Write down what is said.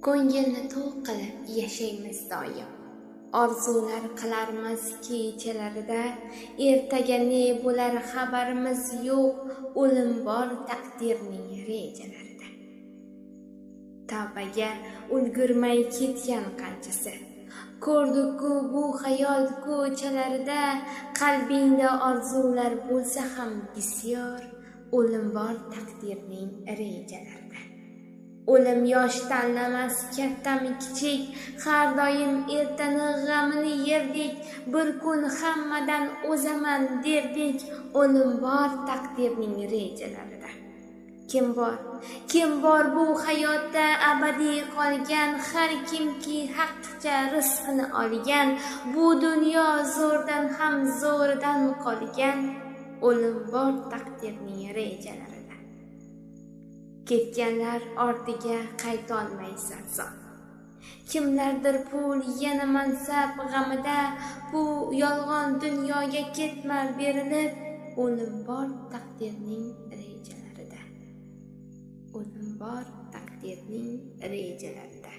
Ko'ngilni to'q qilib yashaymiz doim. Orzular qilarmiz kechalarida, ertaga ne bo'lar xabarimiz yo'q, o'lim bor taqdirning rejalarida. Tavbaga ulgurmay ketgan qanchasi, ko'rdik-ku bu hayot ko'chalarida, qalbingda orzular bo'lsa ham bisyor, o'lim bor taqdirning rejalarida. O'lim yosh tanlamas, kattami kichik, har doim ertani g'amini yerdik, bir kun hammadan o'zaman derdik, o'lim bor taqdirning rejalarida. Kim bor bu hayotda abadiy qolgan, har kimki haqcha rizqini olgan, bu dunyo zo'rdan ham zo'ridan qolgan, o'lim bor taqdirning rejalarida. Ketganlar ortiga qaytolmay sarson. Kimlardir pul, yana mansab g'amida, bu yolg'on dunyoga ketma berilib, o'lim bor taqdirning rejalarida. O'lim bor taqdirning rejalarida.